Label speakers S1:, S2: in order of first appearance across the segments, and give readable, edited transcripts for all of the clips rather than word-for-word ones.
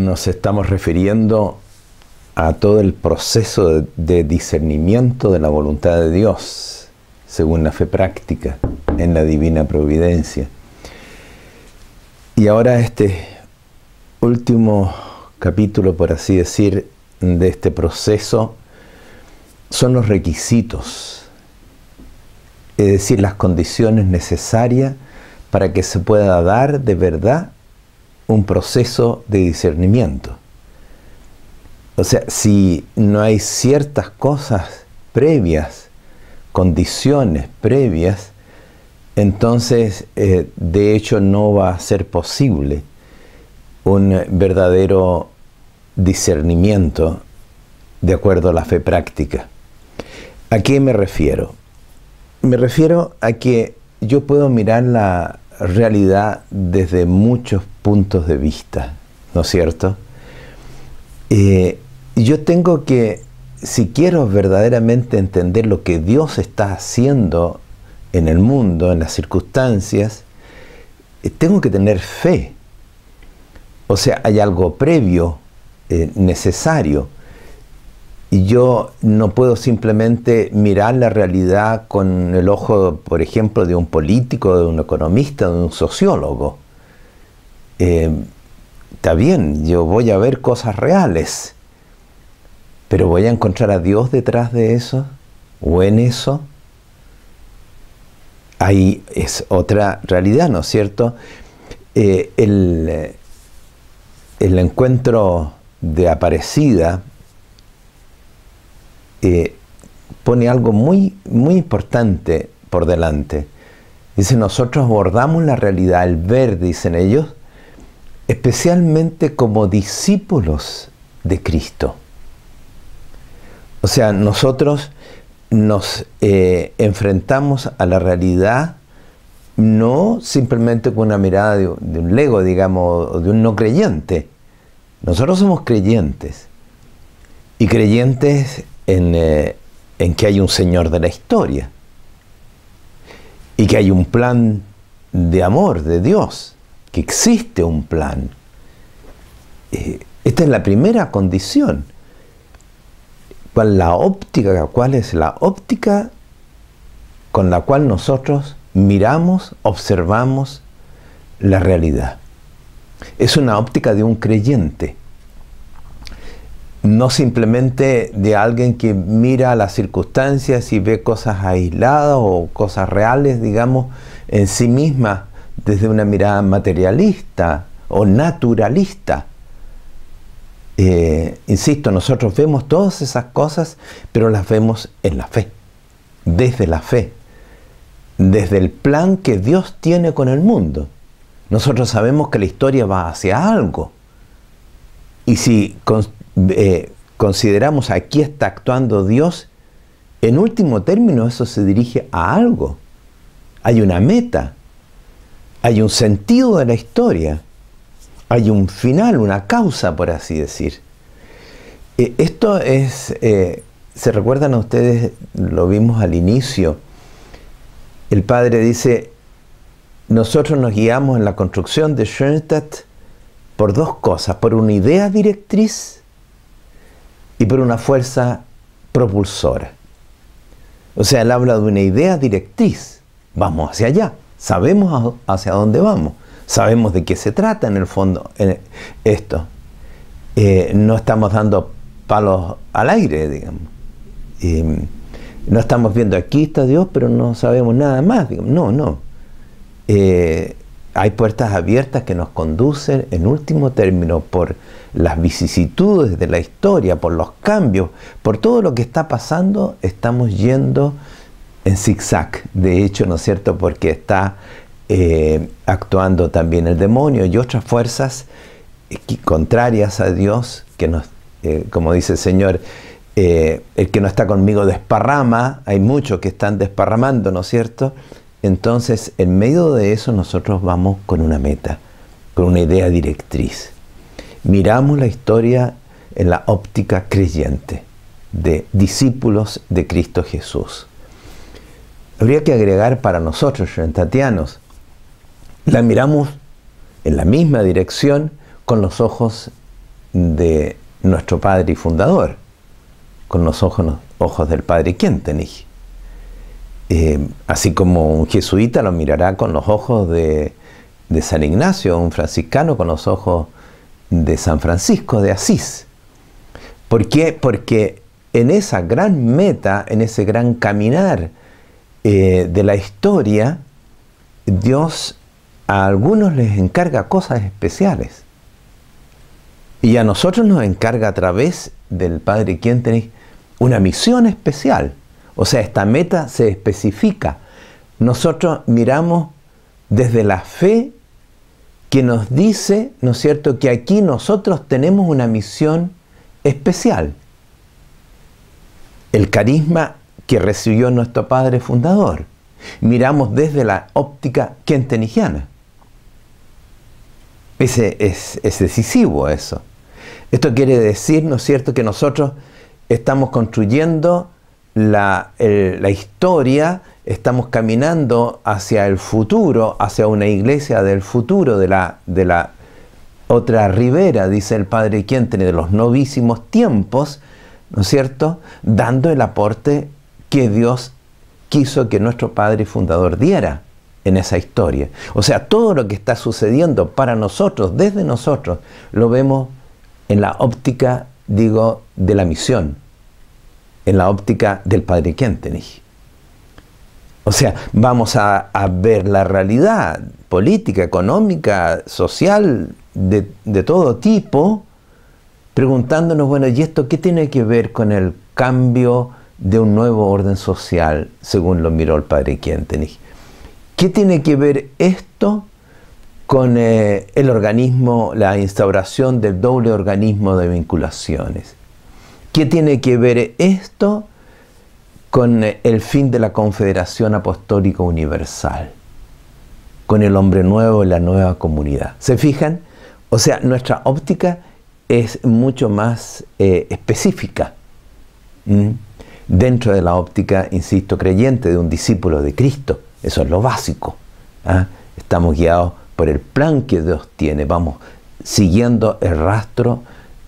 S1: nos estamos refiriendo a todo el proceso de discernimiento de la voluntad de Dios, según la fe práctica, en la divina providencia. Y ahora este último capítulo, por así decir, de este proceso, son los requisitos, es decir, las condiciones necesarias para que se pueda dar de verdad un proceso de discernimiento. O sea, si no hay ciertas cosas previas, condiciones previas, entonces de hecho no va a ser posible un verdadero discernimiento de acuerdo a la fe práctica. ¿A qué me refiero? Me refiero a que yo puedo mirar la realidad desde muchos puntos de vista, ¿no es cierto? Yo tengo que, si quiero verdaderamente entender lo que Dios está haciendo en el mundo, en las circunstancias, tengo que tener fe. O sea, hay algo previo, necesario. Y yo no puedo simplemente mirar la realidad con el ojo, por ejemplo, de un político, de un economista, de un sociólogo. Está bien, yo voy a ver cosas reales, pero ¿voy a encontrar a Dios detrás de eso? ¿O en eso? Ahí es otra realidad, ¿no es cierto? El encuentro de Aparecida pone algo muy importante por delante. Dice, nosotros abordamos la realidad, el ver, dicen ellos, especialmente como discípulos de Cristo. O sea, nosotros nos enfrentamos a la realidad no simplemente con una mirada de un lego, digamos, o de un no creyente. Nosotros somos creyentes. Y creyentes en que hay un Señor de la historia. Y que hay un plan de amor de Dios. Que existe un plan. Esta es la primera condición. ¿Cuál es la óptica con la cual nosotros miramos, observamos la realidad? Es una óptica de un creyente. No simplemente de alguien que mira las circunstancias y ve cosas aisladas o cosas reales, digamos, en sí misma, desde una mirada materialista o naturalista. Insisto, nosotros vemos todas esas cosas, pero las vemos en la fe, desde la fe, desde el plan que Dios tiene con el mundo. Nosotros sabemos que la historia va hacia algo. Y si consideramos aquí está actuando Dios, en último término eso se dirige a algo. Hay una meta, hay un sentido de la historia, hay un final, una causa, por así decir. Esto es, ¿se recuerdan a ustedes? Lo vimos al inicio. El padre dice, nosotros nos guiamos en la construcción de Schoenstatt por dos cosas, por una idea directriz y por una fuerza propulsora. O sea, él habla de una idea directriz. Vamos hacia allá, sabemos hacia dónde vamos, sabemos de qué se trata en el fondo esto. No estamos dando palos al aire, digamos. No estamos viendo aquí está Dios, pero no sabemos nada más, digamos. No. Hay puertas abiertas que nos conducen, en último término, por las vicisitudes de la historia, por los cambios, por todo lo que está pasando, estamos yendo en zigzag. De hecho, ¿no es cierto? Porque está actuando también el demonio y otras fuerzas contrarias a Dios, que nos, como dice el Señor, el que no está conmigo desparrama. Hay muchos que están desparramando, ¿no es cierto? Entonces, en medio de eso nosotros vamos con una meta, con una idea directriz. Miramos la historia en la óptica creyente de discípulos de Cristo Jesús. Habría que agregar para nosotros, schoenstattianos, la miramos en la misma dirección con los ojos de nuestro Padre y Fundador, con los ojos del Padre Kientenich. Así como un jesuita lo mirará con los ojos de San Ignacio, un franciscano con los ojos de San Francisco de Asís. ¿Por qué? Porque en esa gran meta, en ese gran caminar de la historia, Dios a algunos les encarga cosas especiales. Y a nosotros nos encarga a través del Padre Kientenich una misión especial. O sea, esta meta se especifica. Nosotros miramos desde la fe que nos dice, ¿no es cierto?, que aquí nosotros tenemos una misión especial. El carisma que recibió nuestro Padre Fundador. Miramos desde la óptica kientenichiana. Es decisivo eso. Esto quiere decir, ¿no es cierto?, que nosotros estamos construyendo la historia, estamos caminando hacia el futuro, hacia una iglesia del futuro, de la otra ribera, dice el Padre Kientenich, de los novísimos tiempos, ¿no es cierto?, dando el aporte que Dios quiso que nuestro Padre Fundador diera en esa historia. O sea, todo lo que está sucediendo para nosotros, desde nosotros, lo vemos en la óptica, digo, de la misión, en la óptica del Padre Kientenich. O sea, vamos a ver la realidad política, económica, social, de todo tipo, preguntándonos, bueno, ¿y esto qué tiene que ver con el cambio de un nuevo orden social, según lo miró el Padre Kientenich? ¿Qué tiene que ver esto con el organismo, la instauración del doble organismo de vinculaciones? ¿Qué tiene que ver esto con el fin de la Confederación Apostólica Universal? Con el hombre nuevo y la nueva comunidad. ¿Se fijan? O sea, nuestra óptica es mucho más específica. Dentro de la óptica, insisto, creyente de un discípulo de Cristo. Eso es lo básico. Estamos guiados por el plan que Dios tiene. Vamos siguiendo el rastro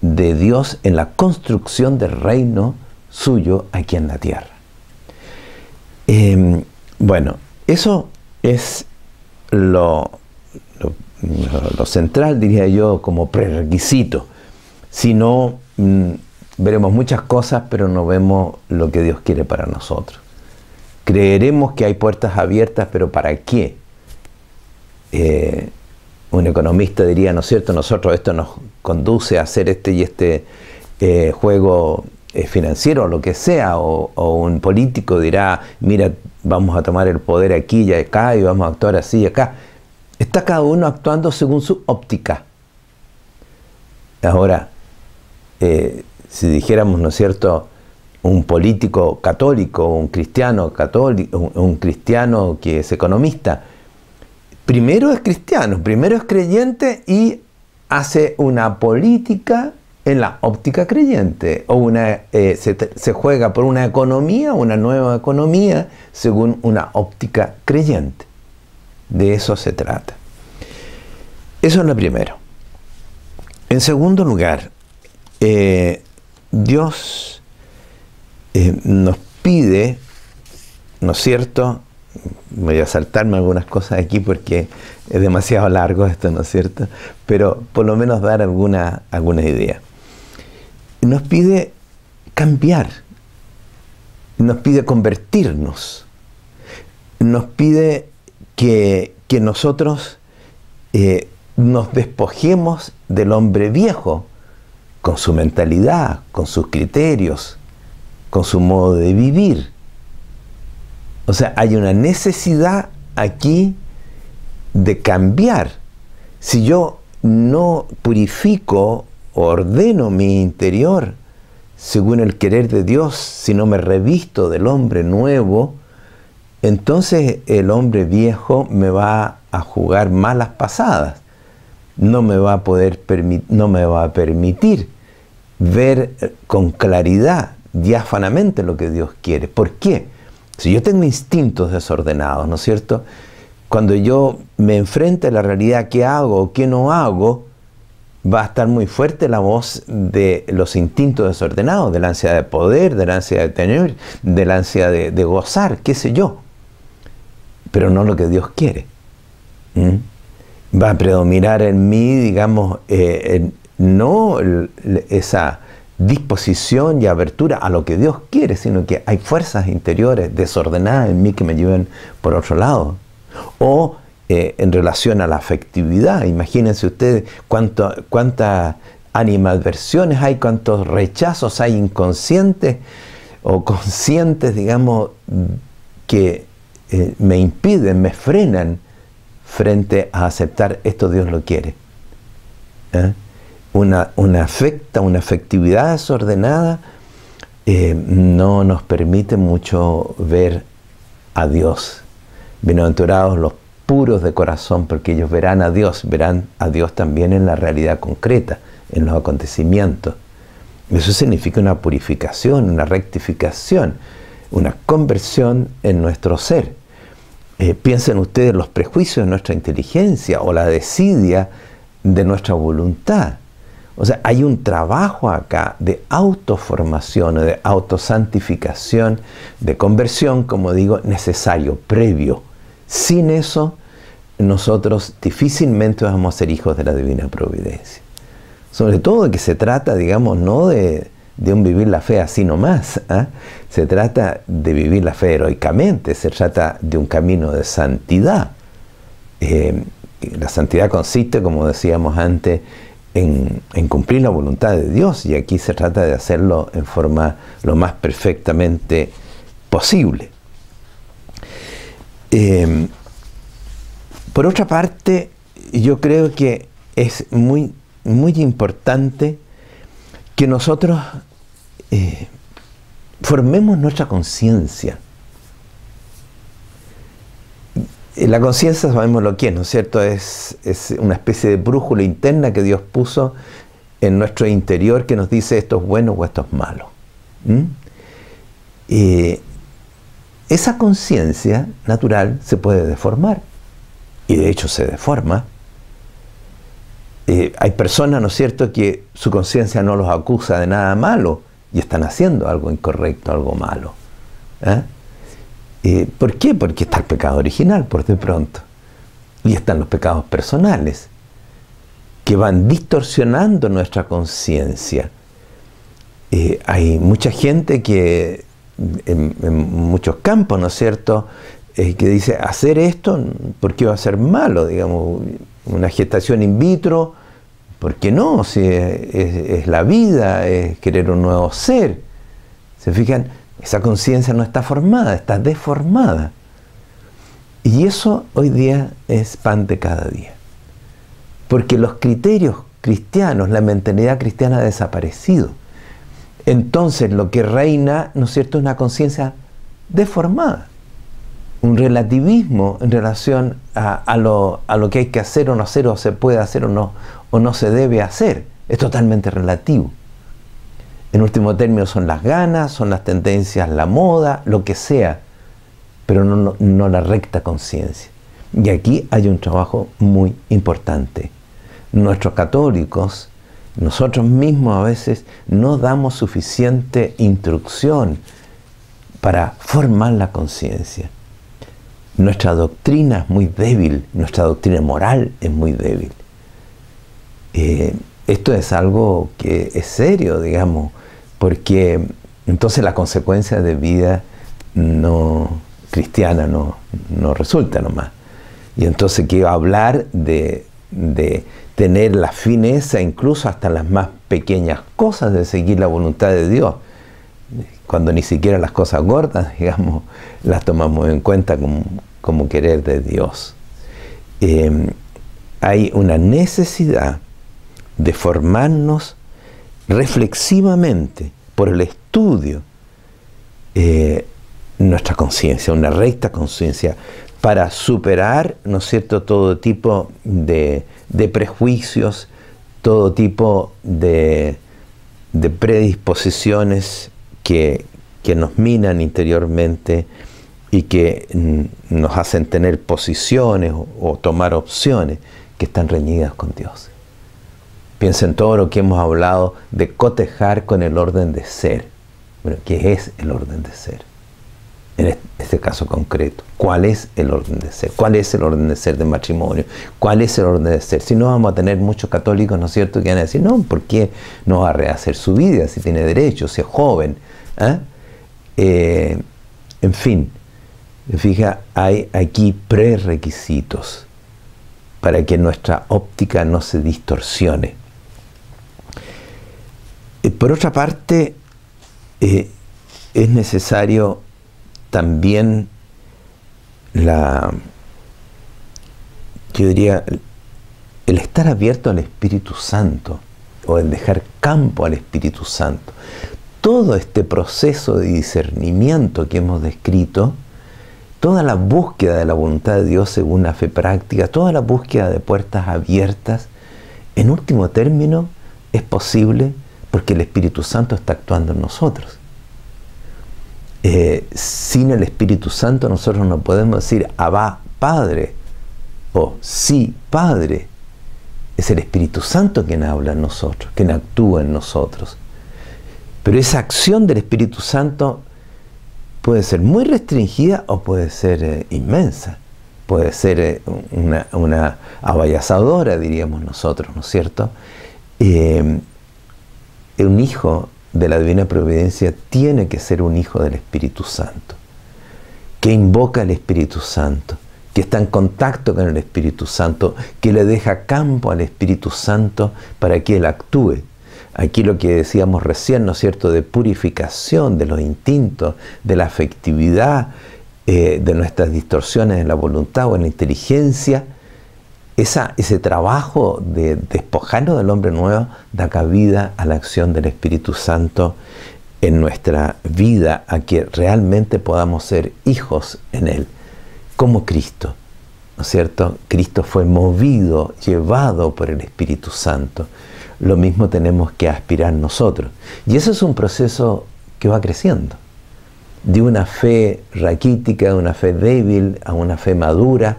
S1: de Dios en la construcción del reino suyo aquí en la tierra. Bueno, eso es lo central, diría yo, como prerequisito. Si no, veremos muchas cosas, pero no vemos lo que Dios quiere para nosotros. Creeremos que hay puertas abiertas, pero ¿para qué? Un economista diría, ¿no es cierto?, nosotros esto nos conduce a hacer este y este juego financiero o lo que sea, o un político dirá, mira, vamos a tomar el poder aquí y acá y vamos a actuar así y acá. Está cada uno actuando según su óptica. Ahora, si dijéramos, ¿no es cierto?, un político católico, un cristiano católico, un cristiano que es economista, primero es cristiano, primero es creyente y hace una política en la óptica creyente, o se juega por una economía, una nueva economía, según una óptica creyente. De eso se trata. Eso es lo primero. En segundo lugar, Dios nos pide, ¿no es cierto? Voy a saltarme algunas cosas aquí porque es demasiado largo esto, ¿no es cierto? Pero por lo menos dar alguna idea. Nos pide cambiar, nos pide convertirnos, nos pide que nosotros nos despojemos del hombre viejo, con su mentalidad, con sus criterios, con su modo de vivir. O sea, hay una necesidad aquí de cambiar. Si yo no purifico, ordeno mi interior según el querer de Dios, si no me revisto del hombre nuevo, entonces el hombre viejo me va a jugar malas pasadas. No me va a permitir ver con claridad, diáfanamente, lo que Dios quiere. ¿Por qué? Si yo tengo instintos desordenados, ¿no es cierto? Cuando yo me enfrento a la realidad, ¿qué hago o qué no hago? va a estar muy fuerte la voz de los instintos desordenados, de la ansiedad de poder, de la ansiedad de tener, de la ansiedad de gozar, qué sé yo. Pero no lo que Dios quiere. Va a predominar en mí, digamos, no esa disposición y abertura a lo que Dios quiere, sino que hay fuerzas interiores desordenadas en mí que me llevan por otro lado. O en relación a la afectividad, imagínense ustedes cuántas animadversiones hay, cuántos rechazos hay inconscientes o conscientes, digamos, que me impiden, me frenan frente a aceptar esto Dios lo quiere. Una afectividad desordenada no nos permite mucho ver a Dios. Bienaventurados los puros de corazón, porque ellos verán a Dios también en la realidad concreta, en los acontecimientos. Eso significa una purificación, una rectificación, una conversión en nuestro ser. Piensen ustedes los prejuicios de nuestra inteligencia o la desidia de nuestra voluntad. O sea, hay un trabajo acá de autoformación, de autosantificación, de conversión, como digo, necesario, previo. Sin eso, nosotros difícilmente vamos a ser hijos de la divina providencia. Sobre todo de que se trata, digamos, no de un vivir la fe así nomás. Se trata de vivir la fe heroicamente, se trata de un camino de santidad. La santidad consiste, como decíamos antes, en cumplir la voluntad de Dios, y aquí se trata de hacerlo en forma lo más perfectamente posible. Por otra parte, yo creo que es muy importante que nosotros formemos nuestra conciencia. La conciencia sabemos lo que es, ¿no es cierto? Es una especie de brújula interna que Dios puso en nuestro interior que nos dice esto es bueno o esto es malo. Esa conciencia natural se puede deformar, y de hecho se deforma. Hay personas, ¿no es cierto?, que su conciencia no los acusa de nada malo y están haciendo algo incorrecto, algo malo. ¿Por qué? Porque está el pecado original, por de pronto. Y están los pecados personales, que van distorsionando nuestra conciencia. Hay mucha gente que, en muchos campos, ¿no es cierto?, que dice, hacer esto, ¿por qué va a ser malo? Digamos, una gestación in vitro, ¿por qué no? Si es la vida, es querer un nuevo ser. ¿Se fijan? Esa conciencia no está formada, está deformada. Y eso hoy día es pan de cada día. Porque los criterios cristianos, la mentalidad cristiana ha desaparecido. Entonces lo que reina, ¿no es cierto?, es una conciencia deformada. Un relativismo en relación a lo que hay que hacer o no hacer, o se puede hacer o no se debe hacer. Es totalmente relativo. En último término son las ganas, son las tendencias, la moda, lo que sea, pero no la recta conciencia. Y aquí hay un trabajo muy importante. Nuestros católicos, nosotros mismos a veces no damos suficiente instrucción para formar la conciencia. Nuestra doctrina es muy débil, nuestra doctrina moral es muy débil. Esto es algo que es serio, digamos, porque entonces la consecuencia de vida no cristiana no resulta nomás. Y entonces quiero hablar de tener la fineza, incluso hasta las más pequeñas cosas, de seguir la voluntad de Dios, cuando ni siquiera las cosas gordas, digamos, las tomamos en cuenta como querer de Dios. Hay una necesidad de formarnos reflexivamente por el estudio nuestra conciencia, una recta conciencia, para superar, ¿no es cierto?, todo tipo de prejuicios, todo tipo de predisposiciones que nos minan interiormente y que nos hacen tener posiciones o tomar opciones que están reñidas con Dios. Piensa en todo lo que hemos hablado de cotejar con el orden de ser. Bueno, ¿qué es el orden de ser? En este caso concreto, ¿cuál es el orden de ser? ¿Cuál es el orden de ser del matrimonio? ¿Cuál es el orden de ser? Si no, vamos a tener muchos católicos, ¿no es cierto?, que van a decir, no, ¿por qué no va a rehacer su vida si tiene derecho, si es joven? En fin, fija, hay aquí prerequisitos para que nuestra óptica no se distorsione. Por otra parte, es necesario también yo diría, el estar abierto al Espíritu Santo, o el dejar campo al Espíritu Santo. Todo este proceso de discernimiento que hemos descrito, toda la búsqueda de la voluntad de Dios según la fe práctica, toda la búsqueda de puertas abiertas, en último término, es posible porque el Espíritu Santo está actuando en nosotros. Sin el Espíritu Santo nosotros no podemos decir Abba, Padre, o sí, Padre. Es el Espíritu Santo quien habla en nosotros, quien actúa en nosotros. Pero esa acción del Espíritu Santo puede ser muy restringida o puede ser inmensa. Puede ser una abayazadora, diríamos nosotros, ¿no es cierto? Un hijo de la Divina Providencia tiene que ser un hijo del Espíritu Santo, que invoca al Espíritu Santo, que está en contacto con el Espíritu Santo, que le deja campo al Espíritu Santo para que Él actúe. Aquí lo que decíamos recién, ¿no es cierto?, de purificación de los instintos, de la afectividad, de nuestras distorsiones en la voluntad o en la inteligencia. Ese trabajo de despojarnos del hombre nuevo da cabida a la acción del Espíritu Santo en nuestra vida, a que realmente podamos ser hijos en Él, como Cristo, ¿no es cierto? Cristo fue movido, llevado por el Espíritu Santo. Lo mismo tenemos que aspirar nosotros. Y eso es un proceso que va creciendo. De una fe raquítica, de una fe débil, a una fe madura,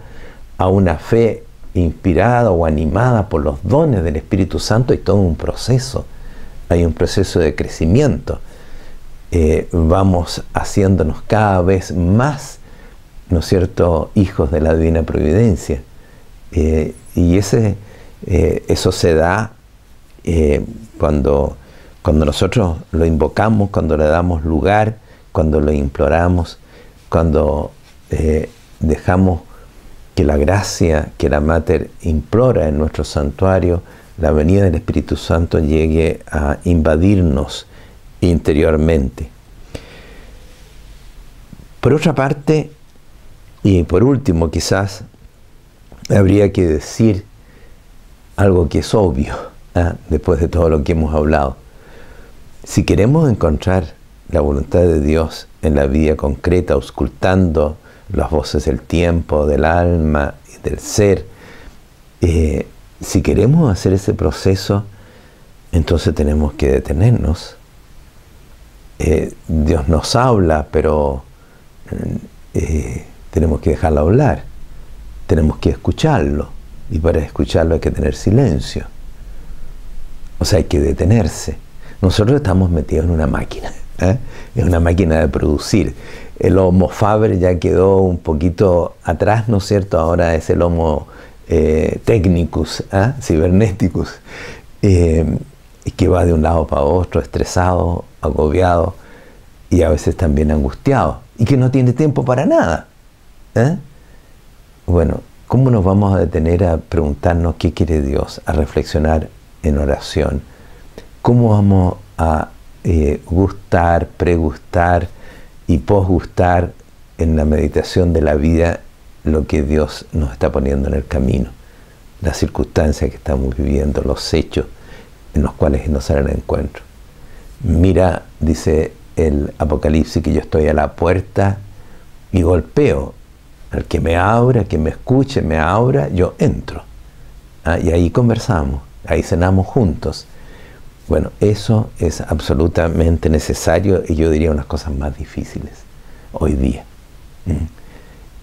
S1: a una fe inspirada o animada por los dones del Espíritu Santo. Hay todo un proceso. Hay un proceso de crecimiento. Vamos haciéndonos cada vez más, ¿no es cierto?, hijos de la Divina Providencia. Y eso se da cuando nosotros lo invocamos, cuando le damos lugar, cuando lo imploramos, cuando dejamos que la gracia que la Mater implora en nuestro santuario, la venida del Espíritu Santo llegue a invadirnos interiormente. Por otra parte, y por último quizás, habría que decir algo que es obvio, después de todo lo que hemos hablado. Si queremos encontrar la voluntad de Dios en la vida concreta, auscultando las voces del tiempo, del alma y del ser, si queremos hacer ese proceso, entonces tenemos que detenernos. Dios nos habla, pero tenemos que dejarlo hablar, tenemos que escucharlo, y para escucharlo hay que tener silencio. O sea, hay que detenerse. Nosotros estamos metidos en una máquina, en una máquina de producir. El Homo Faber ya quedó un poquito atrás, ¿no es cierto? Ahora es el Homo Technicus, Cyberneticus, que va de un lado para otro, estresado, agobiado y a veces también angustiado, y que no tiene tiempo para nada. Bueno, ¿cómo nos vamos a detener a preguntarnos qué quiere Dios, a reflexionar en oración? ¿Cómo vamos a gustar, pregustar y posgustar en la meditación de la vida lo que Dios nos está poniendo en el camino, las circunstancias que estamos viviendo, los hechos en los cuales nos salen al encuentro? Mira, dice el Apocalipsis, que yo estoy a la puerta y golpeo. Al que me abra, que me escuche, me abra, yo entro. Y ahí conversamos, ahí cenamos juntos. Bueno, eso es absolutamente necesario, y yo diría unas cosas más difíciles hoy día.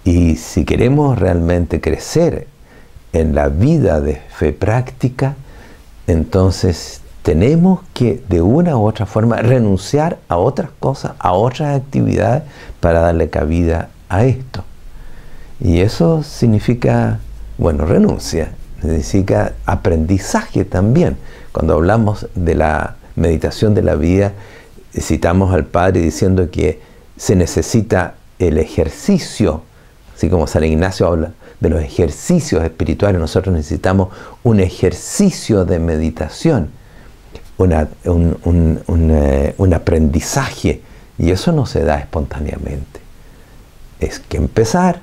S1: Y si queremos realmente crecer en la vida de fe práctica, entonces tenemos que de una u otra forma renunciar a otras cosas, a otras actividades para darle cabida a esto. Y eso significa, bueno, renuncia, significa aprendizaje también. Cuando hablamos de la meditación de la vida, citamos al Padre diciendo que se necesita el ejercicio, así como San Ignacio habla de los ejercicios espirituales. Nosotros necesitamos un ejercicio de meditación, un aprendizaje, y eso no se da espontáneamente. Es que empezar,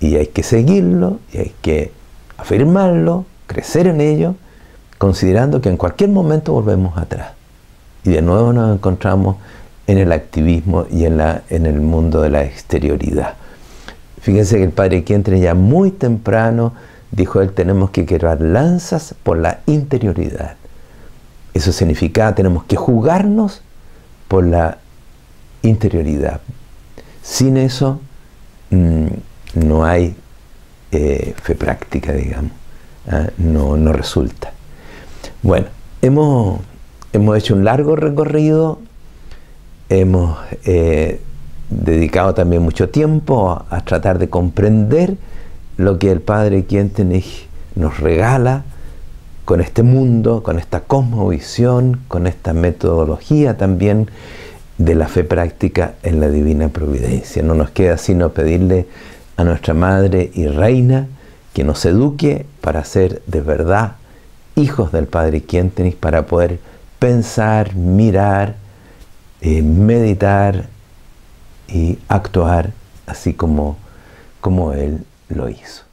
S1: y hay que seguirlo, y hay que afirmarlo, crecer en ello, considerando que en cualquier momento volvemos atrás. Y de nuevo nos encontramos en el activismo y en el mundo de la exterioridad. Fíjense que el Padre Khyentse ya muy temprano dijo él, tenemos que quebrar lanzas por la interioridad. Eso significa tenemos que jugarnos por la interioridad. Sin eso no hay fe práctica, digamos. No resulta. Bueno, hemos hecho un largo recorrido, hemos dedicado también mucho tiempo a tratar de comprender lo que el Padre Khyentse nos regala con este mundo, con esta cosmovisión, con esta metodología también de la fe práctica en la divina providencia. No nos queda sino pedirle a nuestra Madre y Reina que nos eduque para ser de verdad hijos del Padre Khyentse, para poder pensar, mirar, meditar y actuar así como Él lo hizo.